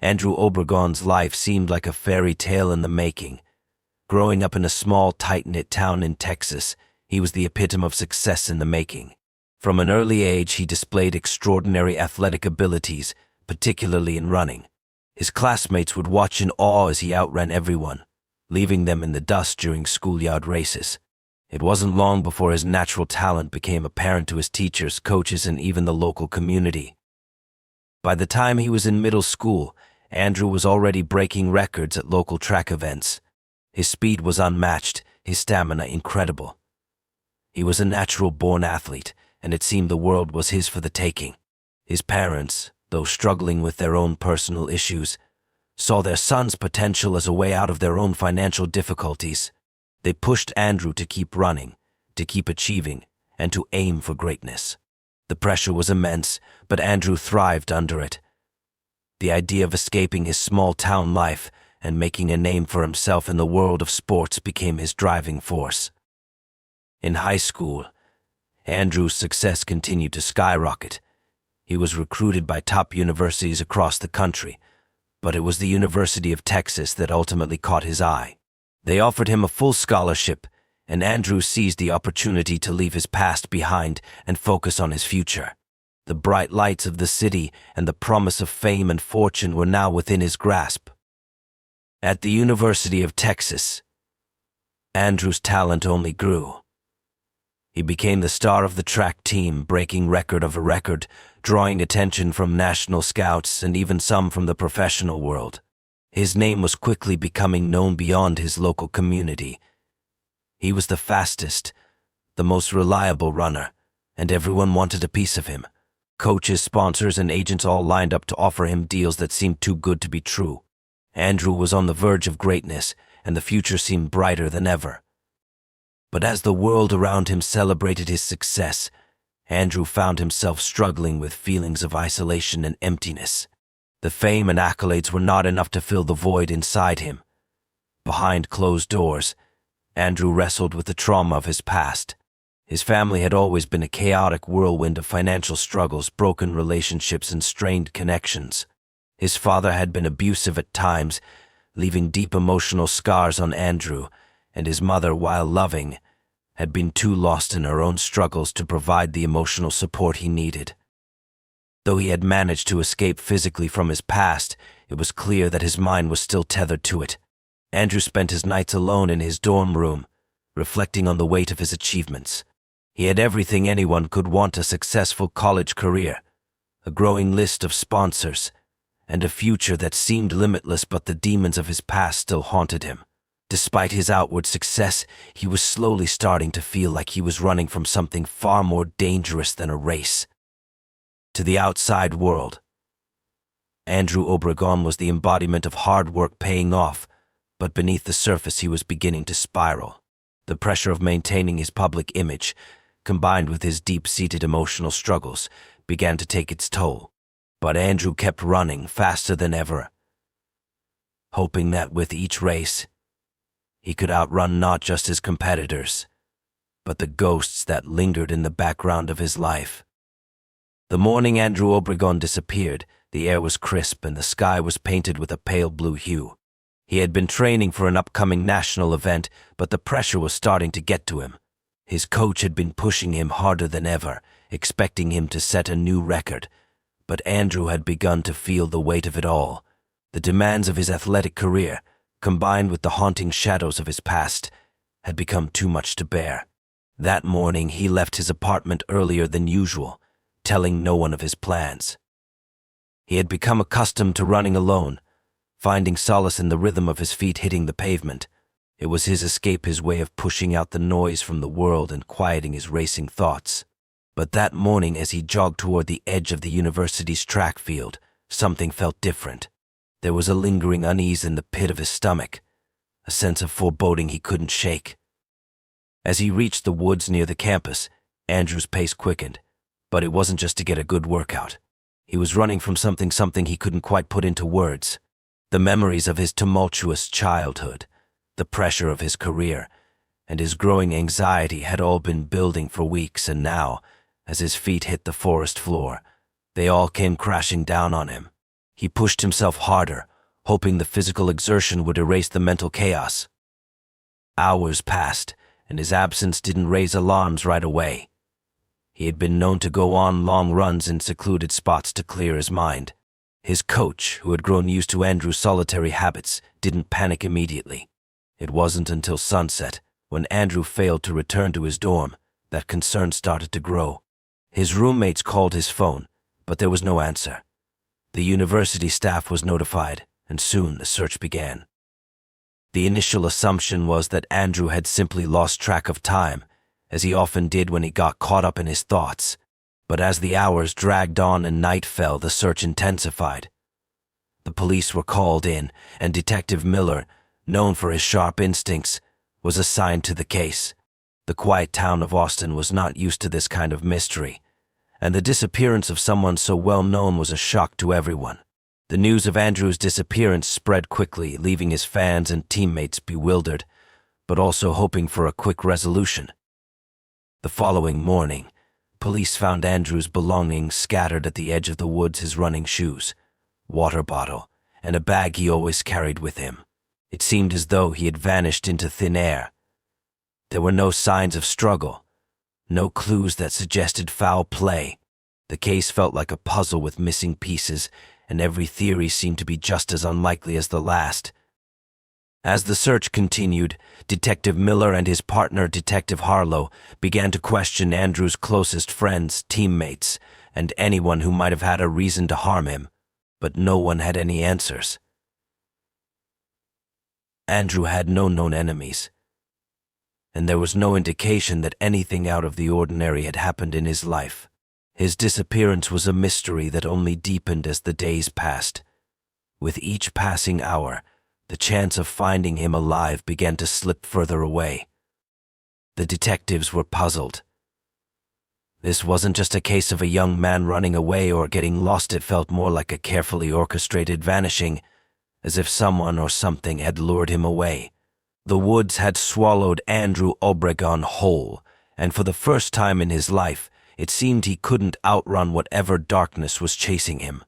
Andrew Obregon's life seemed like a fairy tale in the making. Growing up in a small, tight-knit town in Texas, he was the epitome of success in the making. From an early age, he displayed extraordinary athletic abilities, particularly in running. His classmates would watch in awe as he outran everyone, leaving them in the dust during schoolyard races. It wasn't long before his natural talent became apparent to his teachers, coaches, and even the local community. By the time he was in middle school, Andrew was already breaking records at local track events. His speed was unmatched, his stamina incredible. He was a natural-born athlete, and it seemed the world was his for the taking. His parents, though struggling with their own personal issues, saw their son's potential as a way out of their own financial difficulties. They pushed Andrew to keep running, to keep achieving, and to aim for greatness. The pressure was immense, but Andrew thrived under it. The idea of escaping his small-town life and making a name for himself in the world of sports became his driving force. In high school, Andrew's success continued to skyrocket. He was recruited by top universities across the country, but it was the University of Texas that ultimately caught his eye. They offered him a full scholarship, and Andrew seized the opportunity to leave his past behind and focus on his future. The bright lights of the city and the promise of fame and fortune were now within his grasp. At the University of Texas, Andrew's talent only grew. He became the star of the track team, breaking record of a record, drawing attention from national scouts and even some from the professional world. His name was quickly becoming known beyond his local community. He was the fastest, the most reliable runner, and everyone wanted a piece of him. Coaches, sponsors, and agents all lined up to offer him deals that seemed too good to be true. Andrew was on the verge of greatness, and the future seemed brighter than ever. But as the world around him celebrated his success, Andrew found himself struggling with feelings of isolation and emptiness. The fame and accolades were not enough to fill the void inside him. Behind closed doors, Andrew wrestled with the trauma of his past. His family had always been a chaotic whirlwind of financial struggles, broken relationships, and strained connections. His father had been abusive at times, leaving deep emotional scars on Andrew, and his mother, while loving, had been too lost in her own struggles to provide the emotional support he needed. Though he had managed to escape physically from his past, it was clear that his mind was still tethered to it. Andrew spent his nights alone in his dorm room, reflecting on the weight of his achievements. He had everything anyone could want: a successful college career, a growing list of sponsors, and a future that seemed limitless, but the demons of his past still haunted him. Despite his outward success, he was slowly starting to feel like he was running from something far more dangerous than a race. To the outside world, Andrew Obregon was the embodiment of hard work paying off, but beneath the surface he was beginning to spiral. The pressure of maintaining his public image, combined with his deep-seated emotional struggles, began to take its toll. But Andrew kept running faster than ever, hoping that with each race, he could outrun not just his competitors, but the ghosts that lingered in the background of his life. The morning Andrew Obregon disappeared, the air was crisp and the sky was painted with a pale blue hue. He had been training for an upcoming national event, but the pressure was starting to get to him. His coach had been pushing him harder than ever, expecting him to set a new record. But Andrew had begun to feel the weight of it all. The demands of his athletic career, combined with the haunting shadows of his past, had become too much to bear. That morning he left his apartment earlier than usual, telling no one of his plans. He had become accustomed to running alone, finding solace in the rhythm of his feet hitting the pavement. It was his escape, his way of pushing out the noise from the world and quieting his racing thoughts. But that morning, as he jogged toward the edge of the university's track field, something felt different. There was a lingering unease in the pit of his stomach, a sense of foreboding he couldn't shake. As he reached the woods near the campus, Andrew's pace quickened. But it wasn't just to get a good workout. He was running from something he couldn't quite put into words. The memories of his tumultuous childhood, the pressure of his career, and his growing anxiety had all been building for weeks, and now, as his feet hit the forest floor, they all came crashing down on him. He pushed himself harder, hoping the physical exertion would erase the mental chaos. Hours passed, and his absence didn't raise alarms right away. He had been known to go on long runs in secluded spots to clear his mind. His coach, who had grown used to Andrew's solitary habits, didn't panic immediately. It wasn't until sunset, when Andrew failed to return to his dorm, that concern started to grow. His roommates called his phone, but there was no answer. The university staff was notified, and soon the search began. The initial assumption was that Andrew had simply lost track of time, as he often did when he got caught up in his thoughts. But as the hours dragged on and night fell, the search intensified. The police were called in, and Detective Miller, known for his sharp instincts, was assigned to the case. The quiet town of Austin was not used to this kind of mystery, and the disappearance of someone so well known was a shock to everyone. The news of Andrew's disappearance spread quickly, leaving his fans and teammates bewildered, but also hoping for a quick resolution. The following morning, police found Andrew's belongings scattered at the edge of the woods: his running shoes, water bottle, and a bag he always carried with him. It seemed as though he had vanished into thin air. There were no signs of struggle, no clues that suggested foul play. The case felt like a puzzle with missing pieces, and every theory seemed to be just as unlikely as the last. As the search continued, Detective Miller and his partner, Detective Harlow, began to question Andrew's closest friends, teammates, and anyone who might have had a reason to harm him, but no one had any answers. Andrew had no known enemies, and there was no indication that anything out of the ordinary had happened in his life. His disappearance was a mystery that only deepened as the days passed. With each passing hour, the chance of finding him alive began to slip further away. The detectives were puzzled. This wasn't just a case of a young man running away or getting lost. It felt more like a carefully orchestrated vanishing, as if someone or something had lured him away. The woods had swallowed Andrew Obregon whole, and for the first time in his life, it seemed he couldn't outrun whatever darkness was chasing him.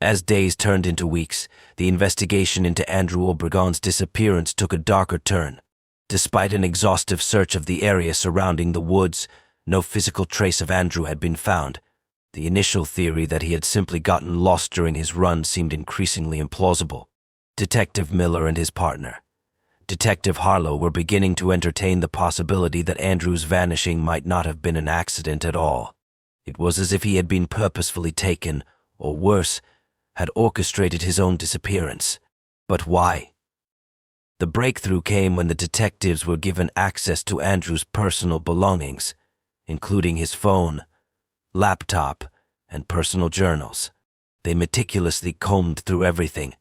As days turned into weeks, the investigation into Andrew Obregon's disappearance took a darker turn. Despite an exhaustive search of the area surrounding the woods, no physical trace of Andrew had been found. The initial theory that he had simply gotten lost during his run seemed increasingly implausible. Detective Miller and his partner, Detective Harlow, were beginning to entertain the possibility that Andrew's vanishing might not have been an accident at all. It was as if he had been purposefully taken, or worse, had orchestrated his own disappearance. But why? The breakthrough came when the detectives were given access to Andrew's personal belongings, including his phone, laptop, and personal journals. They meticulously combed through everything,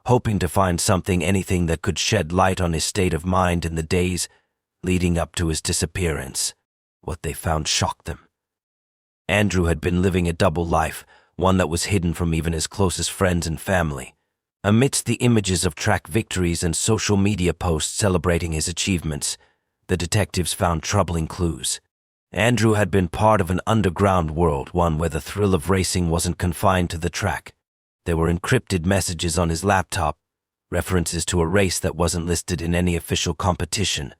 hoping to find anything that could shed light on his state of mind in the days leading up to his disappearance. What they found shocked them. Andrew had been living a double life, one that was hidden from even his closest friends and family. Amidst the images of track victories and social media posts celebrating his achievements, the detectives found troubling clues. Andrew had been part of an underground world, one where the thrill of racing wasn't confined to the track. There were encrypted messages on his laptop, references to a race that wasn't listed in any official competition.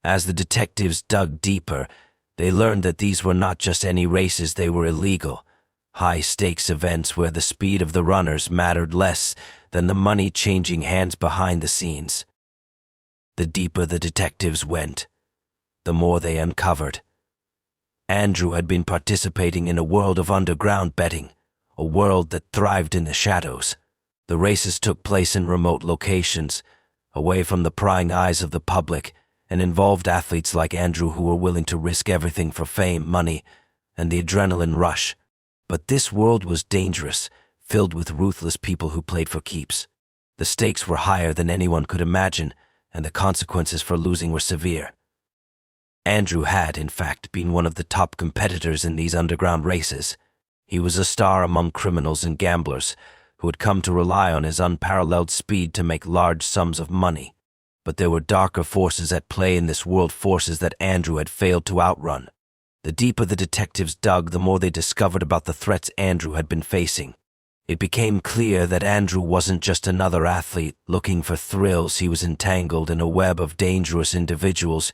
As the detectives dug deeper, they learned that these were not just any races, they were illegal, high-stakes events where the speed of the runners mattered less than the money changing hands behind the scenes. The deeper the detectives went, the more they uncovered. Andrew had been participating in a world of underground betting, a world that thrived in the shadows. The races took place in remote locations, away from the prying eyes of the public, and involved athletes like Andrew who were willing to risk everything for fame, money, and the adrenaline rush. But this world was dangerous, filled with ruthless people who played for keeps. The stakes were higher than anyone could imagine, and the consequences for losing were severe. Andrew had, in fact, been one of the top competitors in these underground races. He was a star among criminals and gamblers who had come to rely on his unparalleled speed to make large sums of money. But there were darker forces at play in this world, forces that Andrew had failed to outrun. The deeper the detectives dug, the more they discovered about the threats Andrew had been facing. It became clear that Andrew wasn't just another athlete looking for thrills. He was entangled in a web of dangerous individuals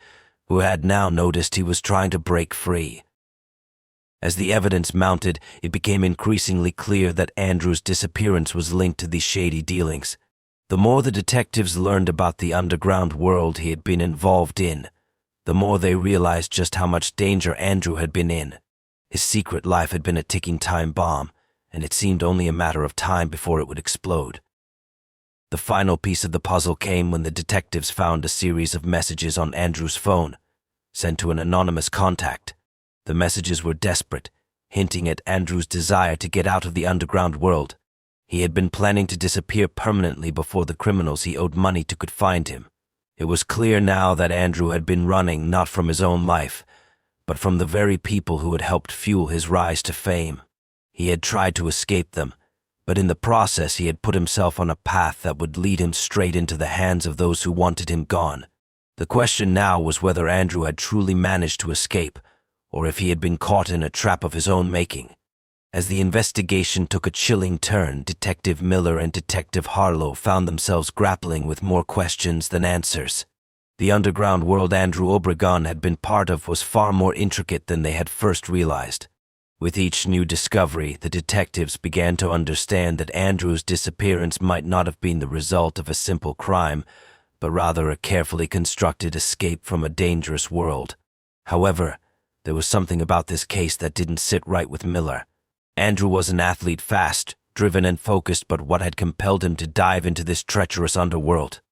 who had now noticed he was trying to break free. As the evidence mounted, it became increasingly clear that Andrew's disappearance was linked to these shady dealings. The more the detectives learned about the underground world he had been involved in, the more they realized just how much danger Andrew had been in. His secret life had been a ticking time bomb, and it seemed only a matter of time before it would explode. The final piece of the puzzle came when the detectives found a series of messages on Andrew's phone, sent to an anonymous contact. The messages were desperate, hinting at Andrew's desire to get out of the underground world. He had been planning to disappear permanently before the criminals he owed money to could find him. It was clear now that Andrew had been running not from his own life, but from the very people who had helped fuel his rise to fame. He had tried to escape them, but in the process he had put himself on a path that would lead him straight into the hands of those who wanted him gone. The question now was whether Andrew had truly managed to escape, or if he had been caught in a trap of his own making. As the investigation took a chilling turn, Detective Miller and Detective Harlow found themselves grappling with more questions than answers. The underground world Andrew Obregon had been part of was far more intricate than they had first realized. With each new discovery, the detectives began to understand that Andrew's disappearance might not have been the result of a simple crime, but rather a carefully constructed escape from a dangerous world. However, there was something about this case that didn't sit right with Miller. Andrew was an athlete, fast, driven and focused, but what had compelled him to dive into this treacherous underworld?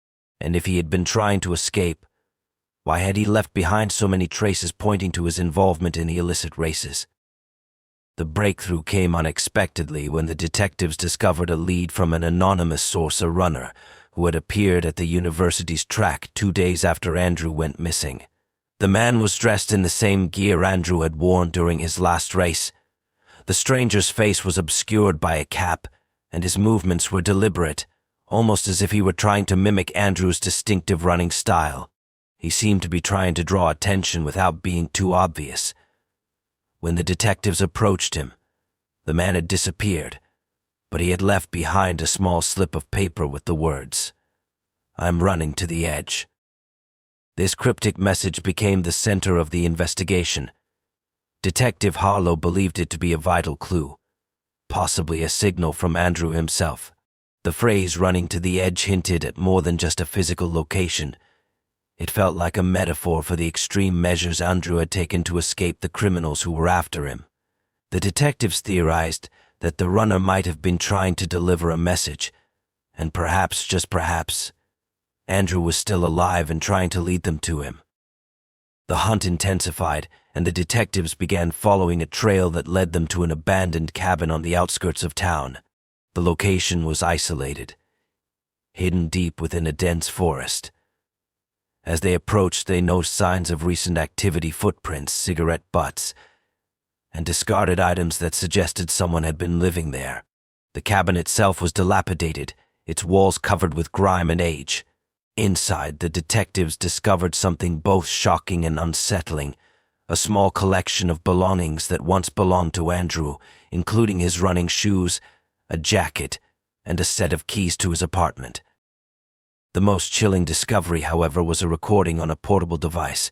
And if he had been trying to escape, why had he left behind so many traces pointing to his involvement in the illicit races? The breakthrough came unexpectedly when the detectives discovered a lead from an anonymous source, a runner, who had appeared at the university's track 2 days after Andrew went missing. The man was dressed in the same gear Andrew had worn during his last race. The stranger's face was obscured by a cap, and his movements were deliberate, almost as if he were trying to mimic Andrew's distinctive running style. He seemed to be trying to draw attention without being too obvious. When the detectives approached him, the man had disappeared, but he had left behind a small slip of paper with the words, "I'm running to the edge." This cryptic message became the center of the investigation. Detective Harlow believed it to be a vital clue, possibly a signal from Andrew himself. The phrase "running to the edge" hinted at more than just a physical location. It felt like a metaphor for the extreme measures Andrew had taken to escape the criminals who were after him. The detectives theorized that the runner might have been trying to deliver a message, and perhaps, just perhaps, Andrew was still alive and trying to lead them to him. The hunt intensified, and the detectives began following a trail that led them to an abandoned cabin on the outskirts of town. The location was isolated, hidden deep within a dense forest. As they approached, they noticed signs of recent activity, footprints, cigarette butts, and discarded items that suggested someone had been living there. The cabin itself was dilapidated, its walls covered with grime and age. Inside, the detectives discovered something both shocking and unsettling, a small collection of belongings that once belonged to Andrew, including his running shoes, a jacket, and a set of keys to his apartment. The most chilling discovery, however, was a recording on a portable device.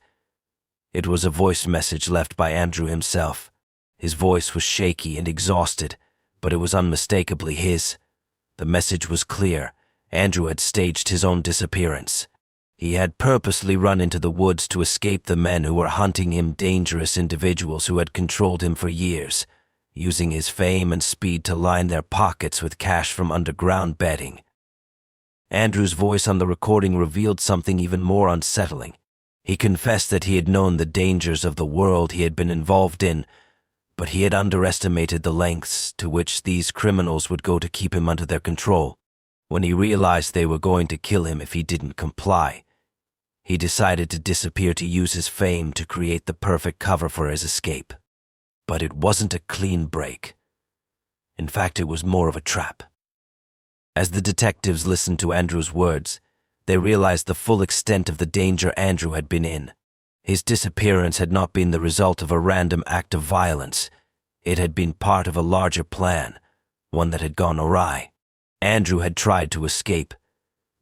It was a voice message left by Andrew himself. His voice was shaky and exhausted, but it was unmistakably his. The message was clear. Andrew had staged his own disappearance. He had purposely run into the woods to escape the men who were hunting him, dangerous individuals who had controlled him for years, using his fame and speed to line their pockets with cash from underground betting. Andrew's voice on the recording revealed something even more unsettling. He confessed that he had known the dangers of the world he had been involved in, but he had underestimated the lengths to which these criminals would go to keep him under their control. When he realized they were going to kill him if he didn't comply, he decided to disappear to use his fame to create the perfect cover for his escape. But it wasn't a clean break. In fact, it was more of a trap. As the detectives listened to Andrew's words, they realized the full extent of the danger Andrew had been in. His disappearance had not been the result of a random act of violence. It had been part of a larger plan, one that had gone awry. Andrew had tried to escape,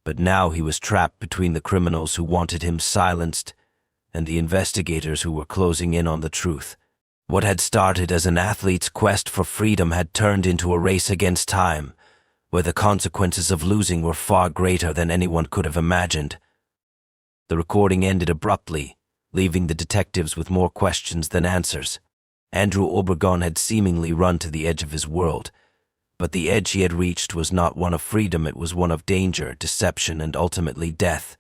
but now he was trapped between the criminals who wanted him silenced and the investigators who were closing in on the truth. What had started as an athlete's quest for freedom had turned into a race against time, where the consequences of losing were far greater than anyone could have imagined. The recording ended abruptly, leaving the detectives with more questions than answers. Andrew Obregon had seemingly run to the edge of his world, but the edge he had reached was not one of freedom, it was one of danger, deception, and ultimately death.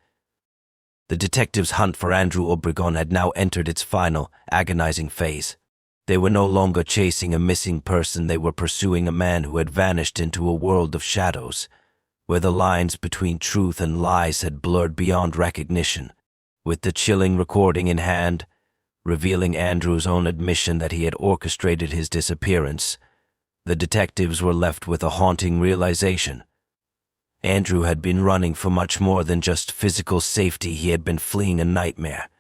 The detectives' hunt for Andrew Obregon had now entered its final, agonizing phase. They were no longer chasing a missing person, they were pursuing a man who had vanished into a world of shadows, where the lines between truth and lies had blurred beyond recognition. With the chilling recording in hand, revealing Andrew's own admission that he had orchestrated his disappearance, the detectives were left with a haunting realization. Andrew had been running for much more than just physical safety. He had been fleeing a nightmare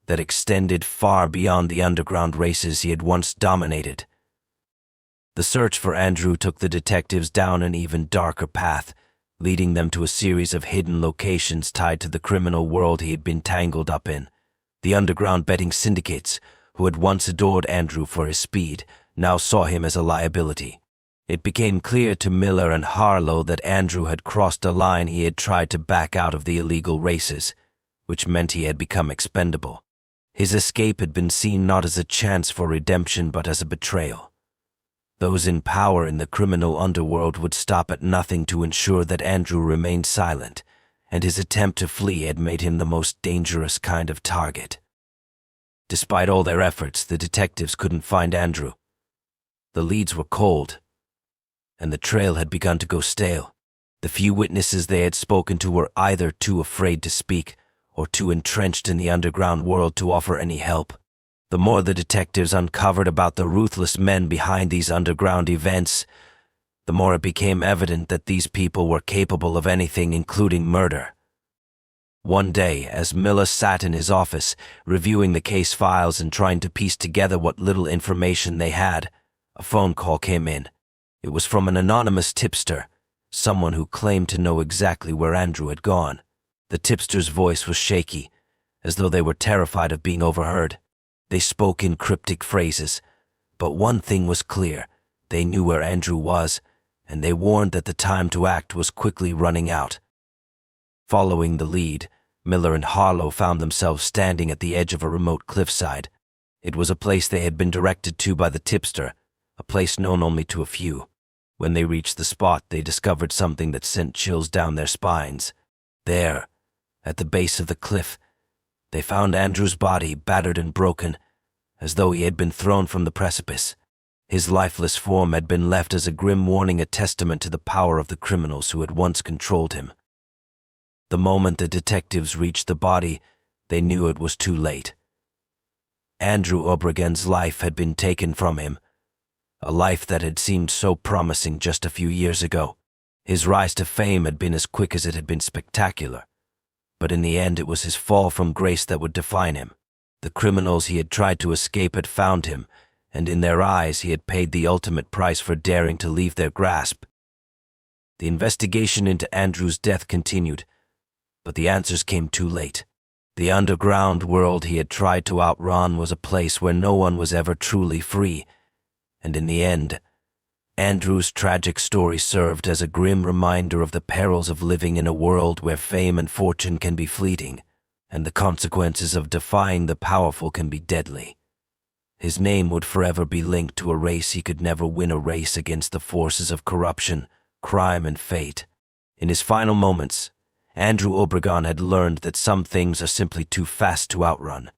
that extended far beyond the underground races he had once dominated. The search for Andrew took the detectives down an even darker path, leading them to a series of hidden locations tied to the criminal world he had been tangled up in. The underground betting syndicates, who had once adored Andrew for his speed, now saw him as a liability. It became clear to Miller and Harlow that Andrew had crossed a line. He had tried to back out of the illegal races, which meant he had become expendable. His escape had been seen not as a chance for redemption but as a betrayal. Those in power in the criminal underworld would stop at nothing to ensure that Andrew remained silent, and his attempt to flee had made him the most dangerous kind of target. Despite all their efforts, the detectives couldn't find Andrew. The leads were cold, and the trail had begun to go stale. The few witnesses they had spoken to were either too afraid to speak or too entrenched in the underground world to offer any help. The more the detectives uncovered about the ruthless men behind these underground events, the more it became evident that these people were capable of anything, including murder. One day, as Miller sat in his office, reviewing the case files and trying to piece together what little information they had, a phone call came in. It was from an anonymous tipster, someone who claimed to know exactly where Andrew had gone. The tipster's voice was shaky, as though they were terrified of being overheard. They spoke in cryptic phrases, but one thing was clear: they knew where Andrew was, and they warned that the time to act was quickly running out. Following the lead, Miller and Harlow found themselves standing at the edge of a remote cliffside. It was a place they had been directed to by the tipster, a place known only to a few. When they reached the spot, they discovered something that sent chills down their spines. There, at the base of the cliff, they found Andrew's body, battered and broken, as though he had been thrown from the precipice. His lifeless form had been left as a grim warning, a testament to the power of the criminals who had once controlled him. The moment the detectives reached the body, they knew it was too late. Andrew Obregon's life had been taken from him, a life that had seemed so promising just a few years ago. His rise to fame had been as quick as it had been spectacular, but in the end it was his fall from grace that would define him. The criminals he had tried to escape had found him, and in their eyes he had paid the ultimate price for daring to leave their grasp. The investigation into Andrew's death continued, but the answers came too late. The underground world he had tried to outrun was a place where no one was ever truly free, and in the end, Andrew's tragic story served as a grim reminder of the perils of living in a world where fame and fortune can be fleeting, and the consequences of defying the powerful can be deadly. His name would forever be linked to a race he could never win, a race against the forces of corruption, crime, and fate. In his final moments, Andrew Obregon had learned that some things are simply too fast to outrun.